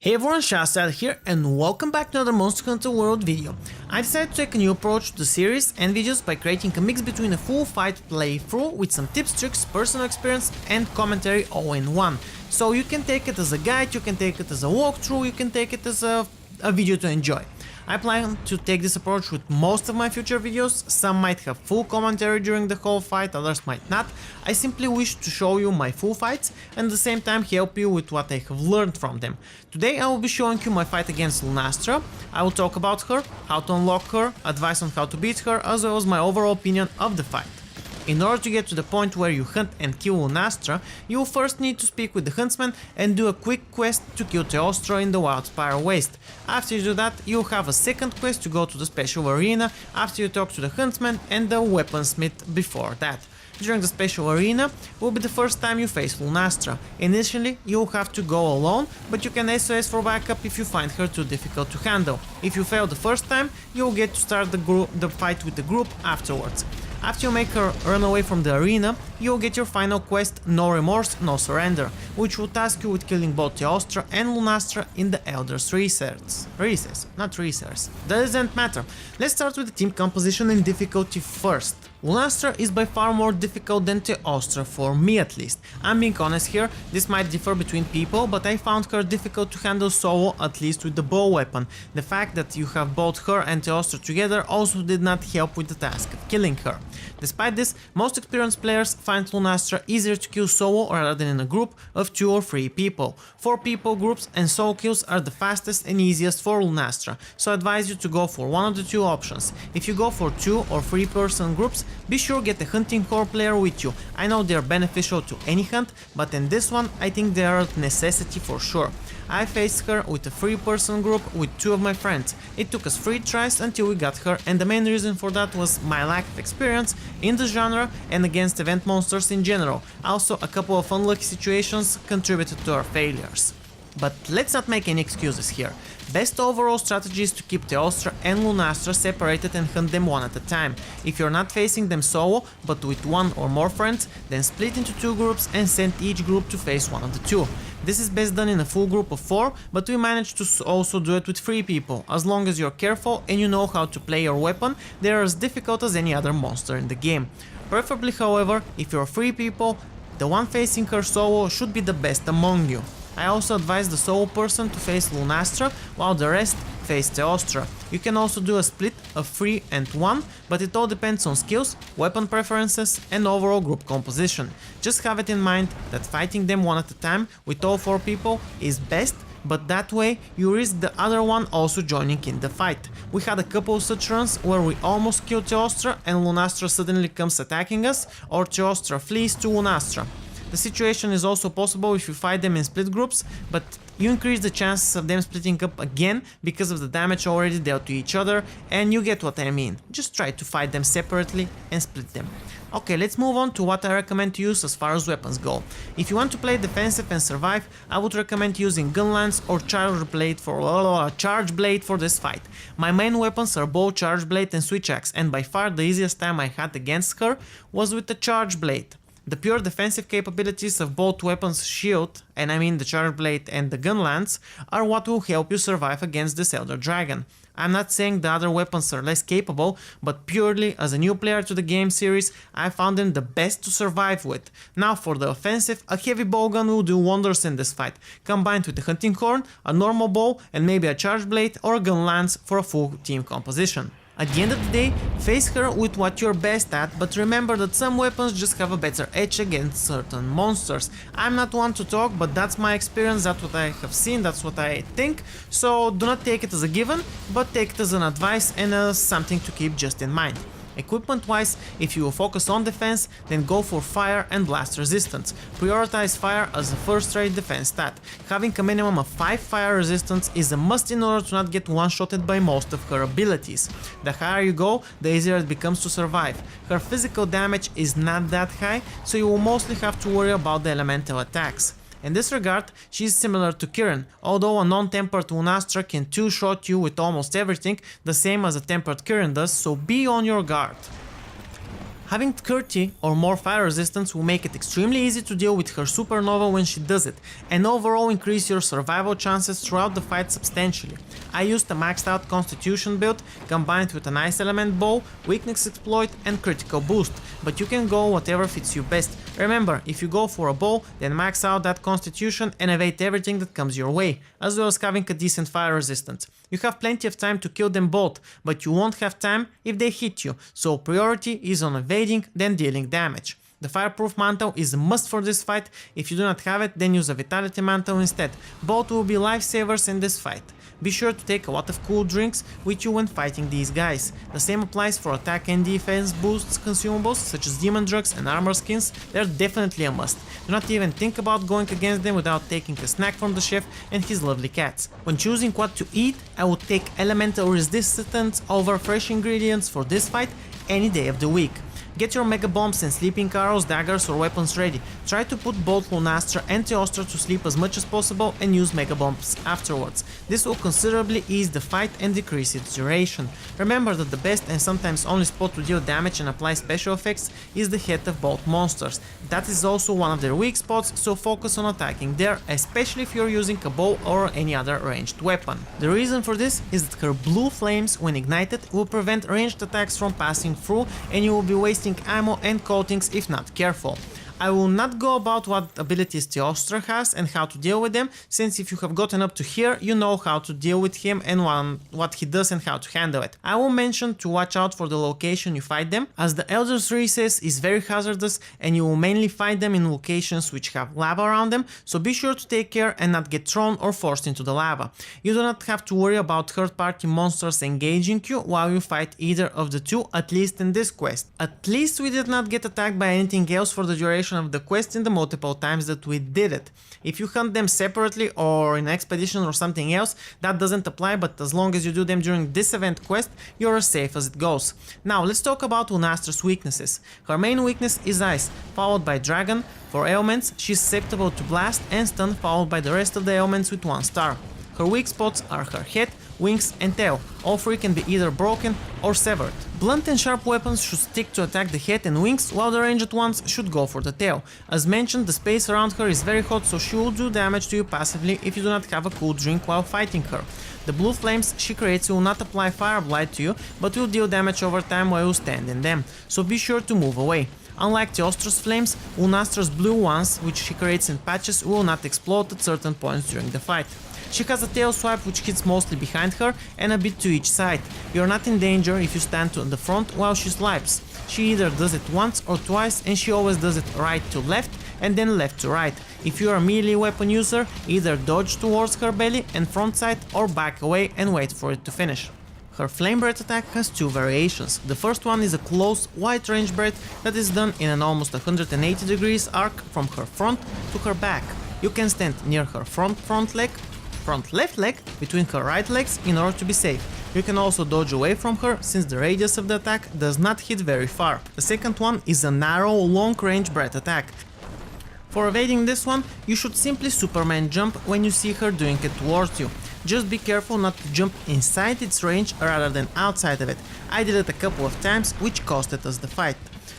Hey everyone, Shasta here and welcome back to another Monster Hunter World video. I decided to take a new approach to the series and videos by creating a mix between a full fight playthrough with some tips, tricks, personal experience and commentary all in one. So you can take it as a guide, you can take it as a walkthrough, you can take it as a video to enjoy. I plan to take this approach with most of my future videos. Some might have full commentary during the whole fight, others might not. I simply wish to show you my full fights and at the same time help you with what I have learned from them. Today I will be showing you my fight against Lunastra. I will talk about her, how to unlock her, advice on how to beat her, as well as my overall opinion of the fight. In order to get to the point where you hunt and kill Lunastra, you will first need to speak with the huntsman and do a quick quest to kill Teostra in the Wildspire Waste. After you do that, you'll have a second quest to go to the special arena after you talk to the huntsman and the weaponsmith before that. During the special arena will be the first time you face Lunastra. Initially you'll have to go alone, but you can SOS for backup if you find her too difficult to handle. If you fail the first time, you'll get to start the fight with the group afterwards. After you make her run away from the arena, you'll get your final quest No Remorse, No Surrender, which will task you with killing both Teostra and Lunastra in the Elder's Recess. Not Recess. Doesn't matter. Let's start with the team composition and difficulty first. Lunastra is by far more difficult than Teostra, for me at least. I'm being honest here, this might differ between people, but I found her difficult to handle solo, at least with the bow weapon. The fact that you have both her and Teostra together also did not help with the task of killing her. Despite this, most experienced players find Lunastra easier to kill solo rather than in a group of 2 or 3 people. 4 people groups and solo kills are the fastest and easiest for Lunastra, so I advise you to go for one of the 2 options. If you go for 2 or 3 person groups, be sure get a hunting core player with you. I know they are beneficial to any hunt, but in this one I think they are a necessity for sure. I faced her with a 3-person group with 2 of my friends. It took us 3 tries until we got her, and the main reason for that was my lack of experience in the genre and against event monsters in general. Also, a couple of unlucky situations contributed to our failures. But let's not make any excuses here. Best overall strategy is to keep Teostra and Lunastra separated and hunt them one at a time. If you're not facing them solo, but with 1 or more friends, then split into 2 groups and send each group to face one of the 2. This is best done in a full group of 4, but we managed to also do it with 3 people. As long as you're careful and you know how to play your weapon, they are as difficult as any other monster in the game. Preferably, however, if you're 3 people, the one facing her solo should be the best among you. I also advise the solo person to face Lunastra, while the rest face Teostra. You can also do a split of 3 and 1, but it all depends on skills, weapon preferences and overall group composition. Just have it in mind that fighting them one at a time with all 4 people is best, but that way you risk the other one also joining in the fight. We had a couple of such runs where we almost killed Teostra and Lunastra suddenly comes attacking us, or Teostra flees to Lunastra. The situation is also possible if you fight them in split groups, but you increase the chances of them splitting up again because of the damage already dealt to each other, and you get what I mean. Just try to fight them separately and split them. Okay, let's move on to what I recommend to use as far as weapons go. If you want to play defensive and survive, I would recommend using gun lance or charge blade for this fight. My main weapons are bow, charge blade and switch axe, and by far the easiest time I had against her was with the charge blade. The pure defensive capabilities of both weapons' shield, and I mean the charge blade and the gun lance, are what will help you survive against this Elder Dragon. I'm not saying the other weapons are less capable, but purely as a new player to the game series, I found them the best to survive with. Now for the offensive, a heavy bowgun will do wonders in this fight, combined with a hunting horn, a normal bow and maybe a charge blade or a gun lance for a full team composition. At the end of the day, face her with what you're best at, but remember that some weapons just have a better edge against certain monsters. I'm not one to talk, but that's my experience, that's what I have seen, that's what I think, so do not take it as a given, but take it as an advice and as something to keep just in mind. Equipment wise, if you will focus on defense, then go for fire and blast resistance. Prioritize fire as a first rate defense stat. Having a minimum of 5 fire resistance is a must in order to not get one-shotted by most of her abilities. The higher you go, the easier it becomes to survive. Her physical damage is not that high, so you will mostly have to worry about the elemental attacks. In this regard, she is similar to Kirin, although a non-tempered Lunastra can two-shot you with almost everything, the same as a tempered Kirin does, so be on your guard. Having 30 or more fire resistance will make it extremely easy to deal with her supernova when she does it, and overall increase your survival chances throughout the fight substantially. I used a maxed out constitution build combined with an ice element bow, weakness exploit and critical boost, but you can go whatever fits you best. Remember, if you go for a bow, then max out that constitution and evade everything that comes your way, as well as having a decent fire resistance. You have plenty of time to kill them both, but you won't have time if they hit you, so priority is on evading than dealing damage. The fireproof mantle is a must for this fight. If you do not have it, then use a vitality mantle instead. Both will be lifesavers in this fight. Be sure to take a lot of cool drinks with you when fighting these guys. The same applies for attack and defense boosts consumables such as demon drugs and armor skins. They're definitely a must. Do not even think about going against them without taking a snack from the chef and his lovely cats. When choosing what to eat, I would take elemental resistance over fresh ingredients for this fight any day of the week. Get your mega bombs and sleeping arrows, daggers or weapons ready. Try to put both Lunastra and Teostra to sleep as much as possible and use mega bombs afterwards. This will considerably ease the fight and decrease its duration. Remember that the best and sometimes only spot to deal damage and apply special effects is the head of both monsters. That is also one of their weak spots, so focus on attacking there, especially if you're using a bow or any other ranged weapon. The reason for this is that her blue flames, when ignited, will prevent ranged attacks from passing through and you will be wasting ammo and coatings if not careful. I will not go about what abilities Teostra has and how to deal with them, since if you have gotten up to here, you know how to deal with him and what he does and how to handle it. I will mention to watch out for the location you fight them, as the Elder's Recess is very hazardous and you will mainly find them in locations which have lava around them, so be sure to take care and not get thrown or forced into the lava. You do not have to worry about third-party monsters engaging you while you fight either of the two, at least in this quest. At least we did not get attacked by anything else for the duration of the quest in the multiple times that we did it. If you hunt them separately or in expedition or something else, that doesn't apply, but as long as you do them during this event quest, you're as safe as it goes. Now let's talk about Lunastra's weaknesses. Her main weakness is ice, followed by dragon. For ailments, she's susceptible to blast and stun, followed by the rest of the ailments with 1 star. Her weak spots are her head, wings and tail. All 3 can be either broken or severed. Blunt and sharp weapons should stick to attack the head and wings, while the ranged ones should go for the tail. As mentioned, the space around her is very hot, so she will do damage to you passively if you do not have a cool drink while fighting her. The blue flames she creates will not apply fire blight to you, but will deal damage over time while you stand in them, so be sure to move away. Unlike Teostra's flames, Lunastra's blue ones, which she creates in patches, will not explode at certain points during the fight. She has a tail swipe which hits mostly behind her and a bit to each side. You're not in danger if you stand to the front while she swipes. She either does it once or twice, and she always does it right to left and then left to right. If you are a melee weapon user, either dodge towards her belly and front side or back away and wait for it to finish. Her flame breath attack has 2 variations. The first one is a close, wide range breath that is done in an almost 180 degrees arc from her front to her back. You can stand near her front left leg between her right legs in order to be safe. You can also dodge away from her, since the radius of the attack does not hit very far. The second one is a narrow, long range breath attack. For evading this one, you should simply Superman jump when you see her doing it towards you. Just be careful not to jump inside its range rather than outside of it. I did it a couple of times, which costed us the fight.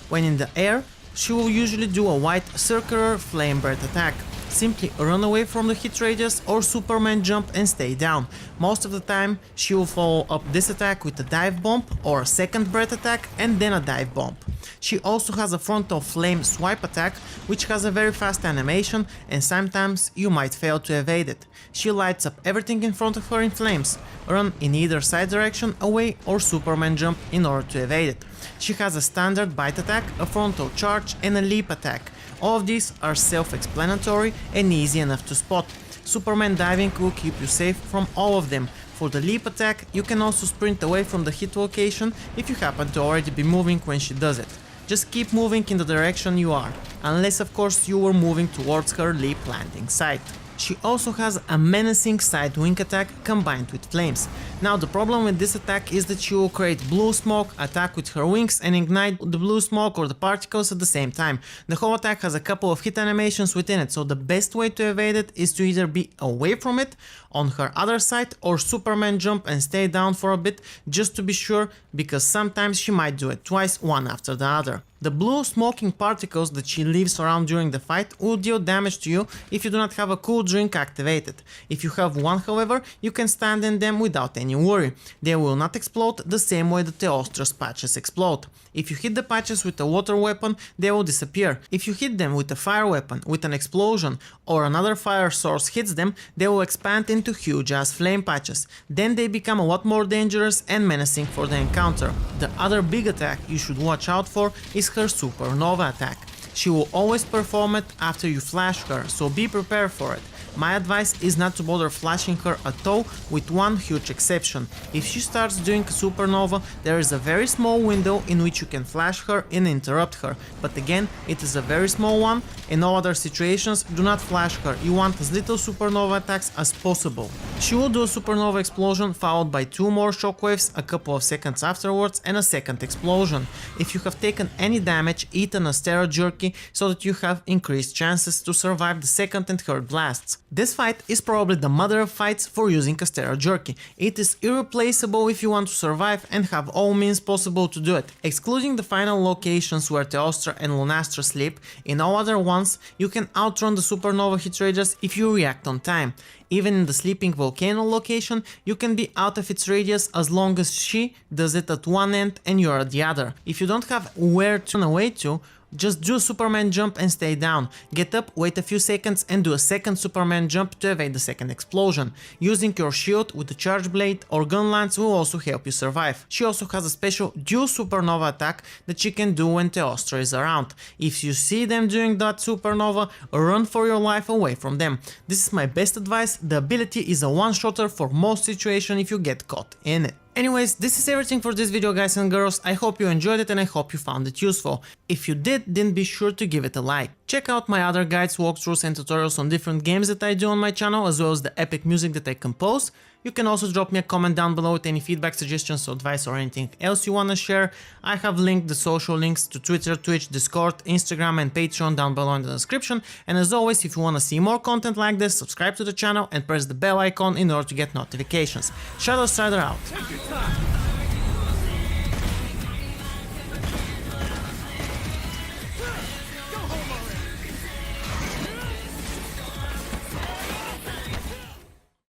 When in the air, she will usually do a wide circular flame breath attack. Simply run away from the hit radius or Superman jump and stay down. Most of the time she will follow up this attack with a dive bomb or a second breath attack and then a dive bomb. She also has a frontal flame swipe attack, which has a very fast animation and sometimes you might fail to evade it. She lights up everything in front of her in flames. Run in either side direction away or Superman jump in order to evade it. She has a standard bite attack, a frontal charge and a leap attack. All of these are self-explanatory and easy enough to spot. Superman diving will keep you safe from all of them. For the leap attack, you can also sprint away from the hit location if you happen to already be moving when she does it. Just keep moving in the direction you are, unless of course you were moving towards her leap landing site. She also has a menacing side wing attack combined with flames. Now the problem with this attack is that she will create blue smoke, attack with her wings and ignite the blue smoke or the particles at the same time. The whole attack has a couple of hit animations within it, so the best way to evade it is to either be away from it on her other side or Superman jump and stay down for a bit just to be sure, because sometimes she might do it twice, one after the other. The blue smoking particles that she leaves around during the fight will deal damage to you if you do not have a cool drink activated. If you have one, however, you can stand in them without any worry. They will not explode the same way that the Ostra's patches explode. If you hit the patches with a water weapon, they will disappear. If you hit them with a fire weapon, with an explosion, or another fire source hits them, they will expand into huge ass flame patches. Then they become a lot more dangerous and menacing for the encounter. The other big attack you should watch out for is her supernova attack. She will always perform it after you flash her, so be prepared for it. My advice is not to bother flashing her at all, with one huge exception. If she starts doing a supernova, there is a very small window in which you can flash her and interrupt her, but again, it is a very small one. In all other situations, do not flash her, you want as little supernova attacks as possible. She will do a supernova explosion followed by 2 more shockwaves a couple of seconds afterwards and a second explosion. If you have taken any damage, eat an Astera jerky so that you have increased chances to survive the second and third blasts. This fight is probably the mother of fights for using Astera jerky. It is irreplaceable if you want to survive and have all means possible to do it. Excluding the final locations where Teostra and Lunastra sleep, in all other ones you can outrun the supernova hit radius if you react on time. Even in the sleeping volcano location, you can be out of its radius as long as she does it at one end and you're at the other. If you don't have where to run away to, just do a Superman jump and stay down. Get up, wait a few seconds and do a second Superman jump to evade the second explosion. Using your shield with the charge blade or gun lance will also help you survive. She also has a special dual supernova attack that she can do when Teostra is around. If you see them doing that supernova, run for your life away from them. This is my best advice. The ability is a one-shotter for most situations if you get caught in it. Anyways, this is everything for this video, guys and girls. I hope you enjoyed it and I hope you found it useful. If you did, then be sure to give it a like. Check out my other guides, walkthroughs and tutorials on different games that I do on my channel, as well as the epic music that I compose. You can also drop me a comment down below with any feedback, suggestions, advice or anything else you wanna share. I have linked the social links to Twitter, Twitch, Discord, Instagram and Patreon down below in the description. And as always, if you wanna see more content like this, subscribe to the channel and press the bell icon in order to get notifications. Shadow Strider out.